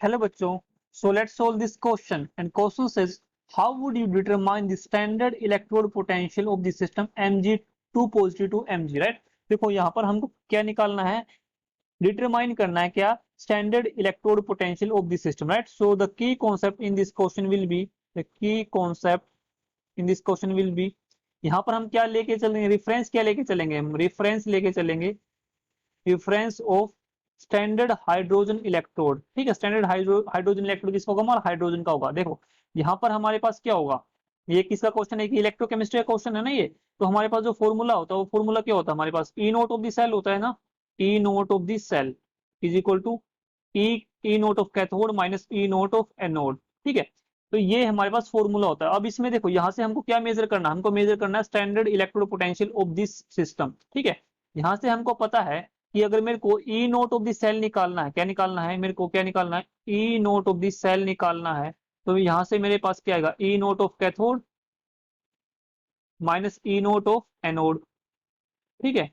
Hello बच्चों, so let's solve this question and question says how would you determine the standard electrode potential of the system Mg2 positive to Mg, right? देखो यहाँ पर हमको क्या निकालना है, determine करना है क्या, standard electrode potential of the system, right? So the key concept in this question will be, the key concept in this question will be, यहाँ पर हम क्या लेके चलेंगे, रेफरेंस क्या लेके चलेंगे, हम रेफरेंस लेके चलेंगे, reference of standard hydrogen electrode. ठीक है, स्टैंडर्ड हाइड्रोजन इलेक्ट्रोड किसका होगा, हमारा हाइड्रोजन का होगा। देखो यहाँ पर हमारे पास क्या होगा, ये किसका क्वेश्चन है कि इलेक्ट्रोकेमिस्ट्री का क्वेश्चन है ना ये, तो हमारे पास जो फॉर्मूला होता है वो फॉर्मूला क्या होता है, हमारे पास E nought of the cell होता है ना, E nought of the cell is equal to E nought of cathode minus E nought of anode. ठीक है, तो ये हमारे पास फॉर्मूला होता है। अब इसमें देखो यहाँ से हमको क्या मेजर करना है, हमको मेजर करना है standard electrode potential of this system. ठीक है, यहाँ से हमको पता है कि अगर मेरे को ई नोट ऑफ द सेल निकालना है, क्या निकालना है मेरे को, क्या निकालना है, E nought of the cell निकालना है, तो यहाँ से मेरे पास क्या आएगा, E nought of cathode minus E nought of anode. ठीक है,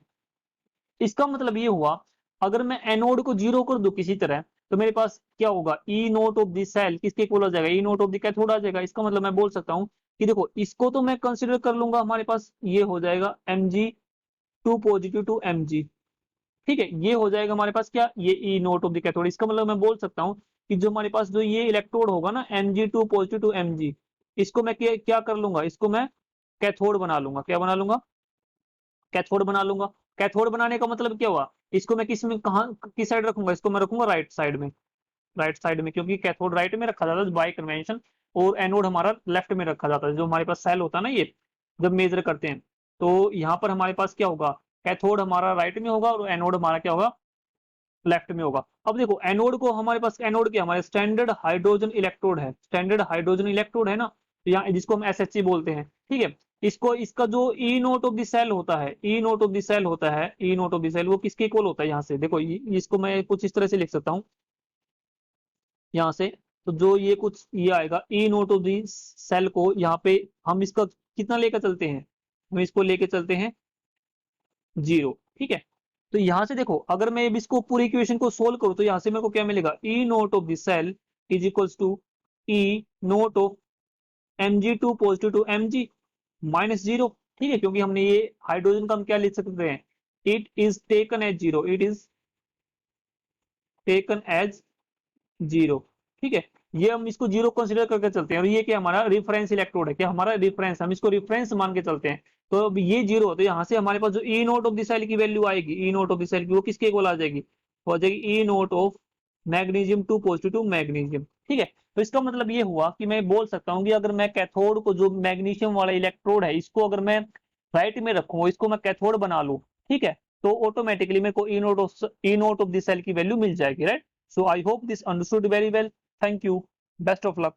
इसका मतलब ये हुआ अगर मैं एनोड को जीरो कर दूं किसी तरह, तो मेरे पास क्या होगा, ई नोट ऑफ द सेल किसके इक्वल हो जाएगा, ई नोट ऑफ द कैथोड आ जाएगा। इसका मतलब मैं बोल सकता हूं कि देखो इसको तो मैं कंसिडर कर लूंगा, हमारे पास ये हो जाएगा Mg2 पॉजिटिव टू Mg। ठीक है, ये हो जाएगा हमारे पास क्या, ये ई नोट ऑफ द कैथोड। इसका मतलब मैं बोल सकता हूँ कि जो हमारे पास जो ये इलेक्ट्रोड होगा ना Mg2 पॉजिटिव टू Mg, इसको मैं क्या कर लूंगा, इसको मैं कैथोड बना लूंगा। क्या बना लूंगा, कैथोड बना लूंगा। कैथोड बनाने का मतलब क्या हुआ, इसको मैं किस में, कहा किस साइड रखूंगा, इसको मैं रखूंगा राइट साइड में, राइट साइड में, क्योंकि कैथोड राइट में रखा जाता है बाय कन्वेंशन, और एनोड हमारा लेफ्ट में रखा जाता है। जो हमारे पास सेल होता है ना ये, जब मेजर करते हैं तो यहाँ पर हमारे पास क्या होगा, कैथोड हमारा राइट में होगा और एनोड हमारा क्या होगा, लेफ्ट में होगा। अब देखो एनोड को, हमारे पास एनोड क्या, हमारे स्टैंडर्ड हाइड्रोजन इलेक्ट्रोड है, स्टैंडर्ड हाइड्रोजन इलेक्ट्रोड है ना, तो यहाँ जिसको हम एसएचसी बोलते हैं। ठीक है, इसको, इसका जो E nought of the cell होता है, E nought of the cell होता है, E nought of the cell वो किसके इक्वल होता है, यहाँ से देखो इसको मैं कुछ इस तरह से लिख सकता हूँ यहाँ से, तो जो ये कुछ ये आएगा E nought of the cell को यहाँ पे हम इसका कितना लेकर चलते हैं, हम इसको लेके चलते हैं जीरो। ठीक है, तो यहां से देखो अगर मैं इसको पूरी इक्वेशन को सोल्व करूं तो यहां से मेरे को क्या मिलेगा, E nought of the cell is equals to E nought of Mg2 positive to Mg minus zero. ठीक है, क्योंकि हमने ये हाइड्रोजन का हम क्या लिख सकते हैं, it is taken as zero, it is taken as zero. ठीक है, ये हम इसको जीरो कंसीडर करके चलते हैं, और ये क्या हमारा रेफरेंस इलेक्ट्रोड है, क्या हमारा रेफरेंस, हम इसको रेफरेंस मान के चलते हैं। तो अब ये जीरो, तो यहाँ से हमारे पास जो E nought of the cell की वैल्यू आएगी, E nought of the cell की वो किसके इक्वल आ जाएगी, वो आ जाएगी E nought of magnesium 2 positive to magnesium. ठीक है, तो इसका मतलब ये हुआ कि मैं बोल सकता हूँ कि अगर मैं कैथोड को, जो मैग्नीशियम वाला इलेक्ट्रोड है, इसको अगर मैं राइट में रखूँ, इसको मैं कैथोड बना लूँ, ठीक है, तो ऑटोमेटिकली मेरे को ई नोट ऑफ द सेल की वैल्यू मिल जाएगी, right? So I hope this understood very well. Thank you. Best of luck.